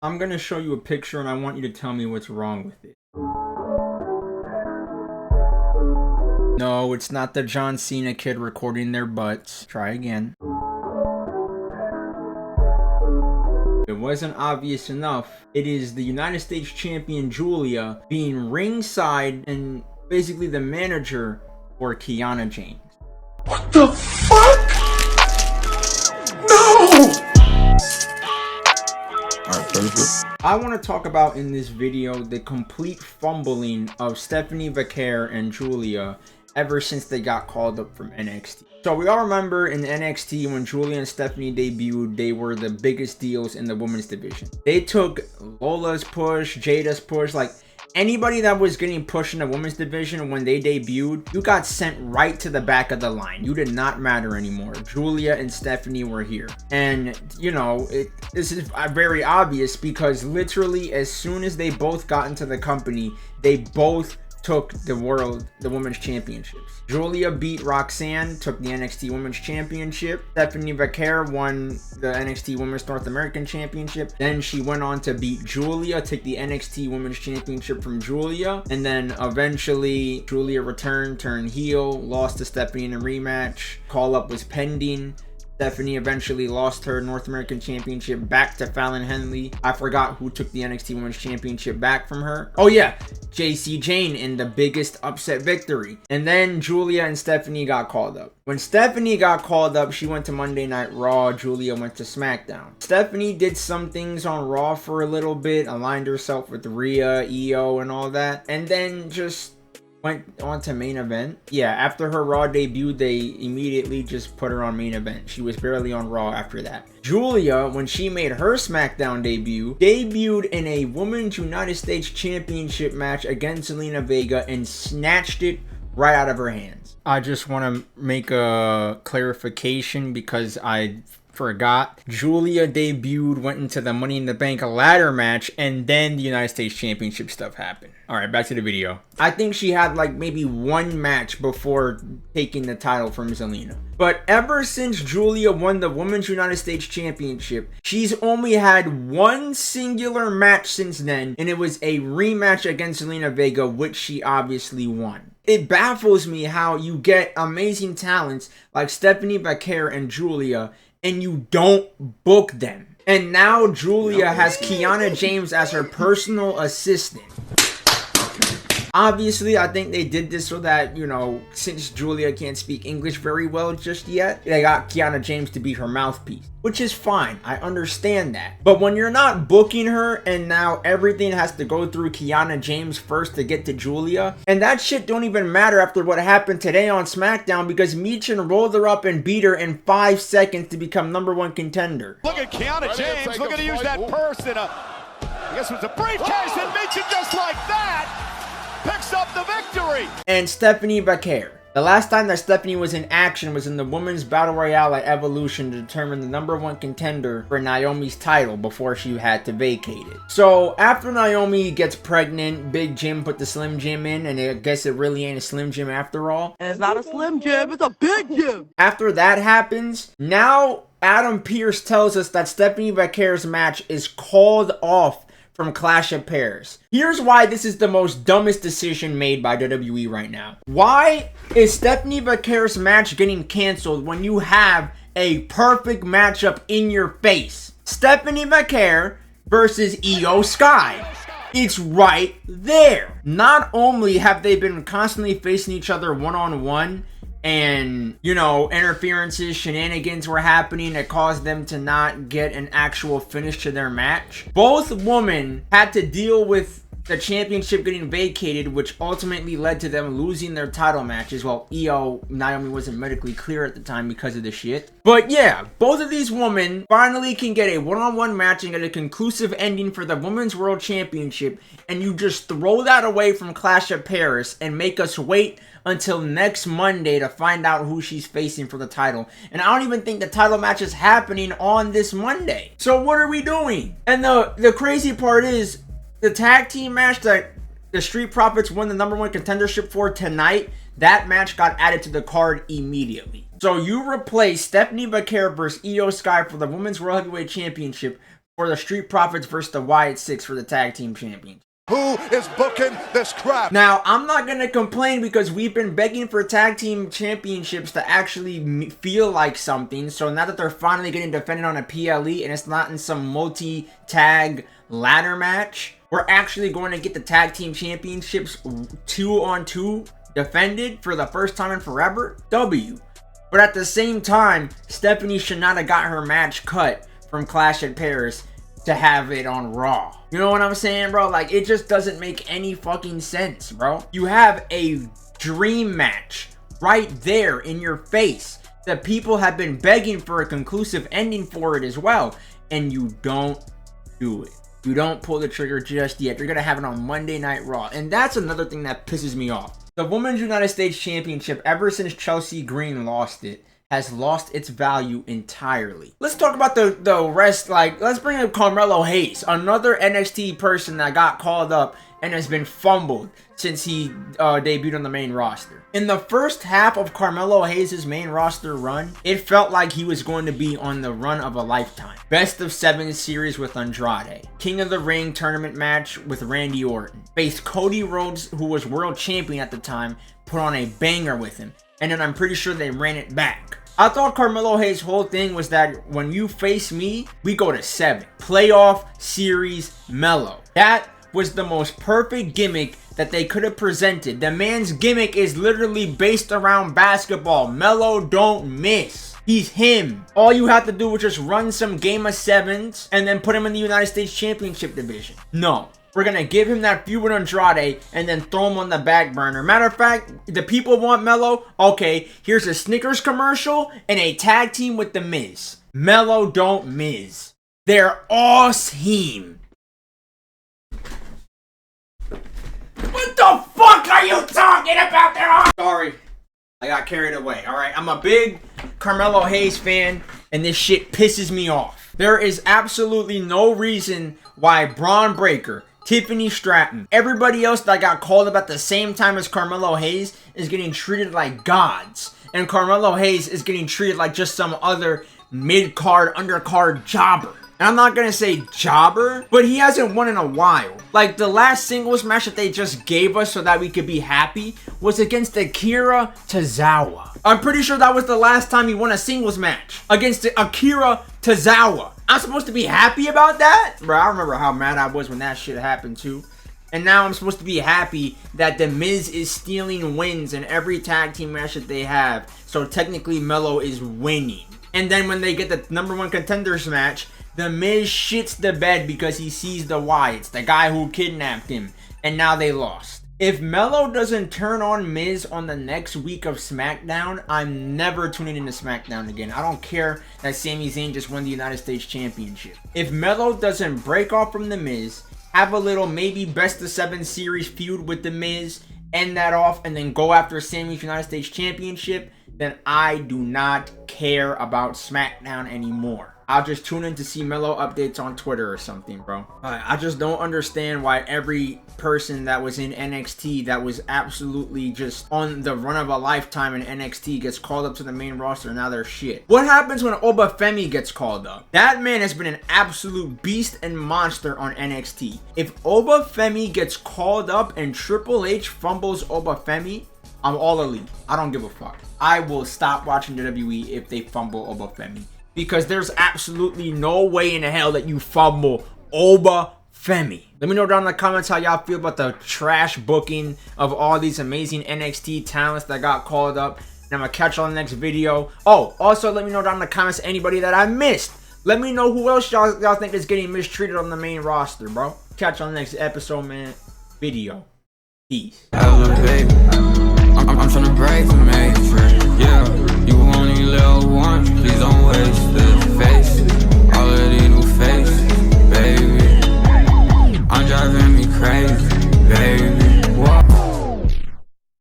I'm gonna show you a picture and I want you to tell me what's wrong with it. No, it's not the John Cena kid recording their butts. Try again. It wasn't obvious enough. It is the United States champion Giulia being ringside and basically the manager for Kiana James. What the fuck? No! Alright, perfect. I want to talk about in this video the complete fumbling of Stephanie Vaquer and Giulia ever since they got called up from NXT. So we all remember in NXT when Giulia and Stephanie debuted, they were the biggest deals in the women's division. They took Lola's push, Jada's push, like anybody that was getting pushed in the women's division when they debuted, you got sent right to the back of the line. You did not matter anymore. Giulia and Stephanie were here. And, you know, this is very obvious because literally as soon as they both got into the company, they both took the women's championships. Giulia beat Roxanne, took the NXT Women's Championship. Stephanie Vaquer won the NXT Women's North American Championship. Then she went on to beat Giulia, take the NXT Women's Championship from Giulia. And then eventually Giulia returned, turned heel, lost to Stephanie in a rematch. Call-up was pending. Stephanie eventually lost her North American Championship back to Fallon Henley. I forgot who took the NXT Women's Championship back from her. Oh yeah, JC Jane in the biggest upset victory. And then Giulia and Stephanie got called up. When Stephanie got called up, she went to Monday Night Raw. Giulia went to SmackDown. Stephanie did some things on Raw for a little bit, aligned herself with Rhea, EO, and all that. And then just went on to main event. Yeah, after her Raw debut, they immediately just put her on main event. She was barely on Raw after that. Giulia, when she made her SmackDown debut, debuted in a Women's United States Championship match against Zelina Vega and snatched it right out of her hands. I just want to make a clarification because I forgot. Giulia debuted, went into the Money in the Bank ladder match, and then the United States Championship stuff happened. Alright, back to the video. I think she had like maybe one match before taking the title from Zelina. But ever since Giulia won the Women's United States Championship, she's only had one singular match since then, and it was a rematch against Zelina Vega, which she obviously won. It baffles me how you get amazing talents like Stephanie Vaquer and Giulia, and you don't book them. And now Giulia has Kiana James as her personal assistant. Obviously, I think they did this so that, you know, since Giulia can't speak English very well just yet, they got Kiana James to be her mouthpiece, which is fine. I understand that. But when you're not booking her and now everything has to go through Kiana James first to get to Giulia, and that shit don't even matter after what happened today on SmackDown because Michin rolled her up and beat her in 5 seconds to become #1 contender. Look at Kiana James looking to use that purse in I guess it was a briefcase, and Michin just like that picks up the victory. And Stephanie Vaquer. The last time that Stephanie was in action was in the Women's Battle Royale at Evolution to determine the #1 contender for Naomi's title before she had to vacate it. So after Naomi gets pregnant, Big Jim put the Slim Jim in, and I guess it really ain't a Slim Jim after all. And it's not a Slim Jim, it's a Big Jim. After that happens, now Adam Pearce tells us that Stephanie Vaquer's match is called off from Clash of Pairs. Here's why this is the most dumbest decision made by WWE right now. Why is Stephanie Vaquer's match getting canceled when you have a perfect matchup in your face? Stephanie Vaquer versus Io Sky. It's right there. Not only have they been constantly facing each other one-on-one, and, you know, interferences, shenanigans were happening that caused them to not get an actual finish to their match. Both women had to deal with the championship getting vacated, which ultimately led to them losing their title matches. Well, Naomi wasn't medically clear at the time because of the shit. But yeah, both of these women finally can get a one-on-one match and get a conclusive ending for the Women's World Championship, and you just throw that away from Clash of Paris and make us wait until next Monday to find out who she's facing for the title. And I don't even think the title match is happening on this Monday. So what are we doing? And the crazy part is, the tag team match that the Street Profits won the #1 contendership for tonight, that match got added to the card immediately. So you replace Stephanie Vaquer versus Io Sky for the Women's World Heavyweight Championship for the Street Profits versus the Wyatt Six for the Tag Team Championship. Who is booking this crap? Now, I'm not going to complain because we've been begging for tag team championships to actually feel like something. So now that they're finally getting defended on a PLE and it's not in some multi-tag ladder match, we're actually going to get the tag team championships 2-on-2 defended for the first time in forever. W. But at the same time, Stephanie should not have got her match cut from Clash at Paris to have it on Raw. You know what I'm saying, bro? Like, it just doesn't make any fucking sense, bro. You have a dream match right there in your face that people have been begging for a conclusive ending for it as well, and you don't do it. You don't pull the trigger just yet. You're gonna have it on Monday Night Raw, and that's another thing that pisses me off. The Women's United States Championship, ever since Chelsea Green lost it, has lost its value entirely. Let's talk about the rest. Like, let's bring up Carmelo Hayes, another NXT person that got called up and has been fumbled since he debuted on the main roster. In the first half of Carmelo Hayes' main roster run, it felt like he was going to be on the run of a lifetime. Best of 7 series with Andrade. King of the Ring tournament match with Randy Orton. Faced Cody Rhodes, who was world champion at the time, put on a banger with him. And then I'm pretty sure they ran it back. I thought Carmelo Hayes' whole thing was that when you face me, we go to 7. Playoff Series Melo. That was the most perfect gimmick that they could have presented. The man's gimmick is literally based around basketball. Melo don't miss. He's him. All you have to do is just run some game of 7s and then put him in the United States Championship division. No. We're going to give him that feud with Andrade and then throw him on the back burner. Matter of fact, the people want Melo. Okay, here's a Snickers commercial and a tag team with The Miz. Melo don't miss. They're awesome. What the fuck are you talking about there? Sorry, I got carried away. Alright, I'm a big Carmelo Hayes fan and this shit pisses me off. There is absolutely no reason why Braun Breaker, Tiffany Stratton, everybody else that got called up at the same time as Carmelo Hayes is getting treated like gods. And Carmelo Hayes is getting treated like just some other mid-card, undercard jobber. And I'm not gonna say jobber, but he hasn't won in a while. Like, the last singles match that they just gave us so that we could be happy was against Akira Tozawa. I'm pretty sure that was the last time he won a singles match, against Akira Tozawa. I'm supposed to be happy about that? Bro, I remember how mad I was when that shit happened too. And now I'm supposed to be happy that The Miz is stealing wins in every tag team match that they have. So technically Melo is winning. And then when they get the #1 contenders match, The Miz shits the bed because he sees the Wyatts, the guy who kidnapped him, and now they lost. If Melo doesn't turn on Miz on the next week of SmackDown, I'm never tuning into SmackDown again. I don't care that Sami Zayn just won the United States Championship. If Melo doesn't break off from The Miz, have a little maybe best of 7 series feud with The Miz, end that off, and then go after Sami's United States Championship, then I do not care about SmackDown anymore. I'll just tune in to see Melo updates on Twitter or something, bro. I just don't understand why every person that was in NXT that was absolutely just on the run of a lifetime in NXT gets called up to the main roster and now they're shit. What happens when Obafemi gets called up? That man has been an absolute beast and monster on NXT. If Obafemi gets called up and Triple H fumbles Obafemi, I'm all elite. I don't give a fuck. I will stop watching WWE if they fumble Obafemi. Because there's absolutely no way in hell that you fumble Obafemi. Let me know down in the comments how y'all feel about the trash booking of all these amazing NXT talents that got called up. And I'm going to catch you on the next video. Oh, also let me know down in the comments anybody that I missed. Let me know who else y'all think is getting mistreated on the main roster, bro. Catch you on the next episode, man. Video. Peace. Elevate. I'm trying to break the matrix. Yeah, you only live once, please don't waste it.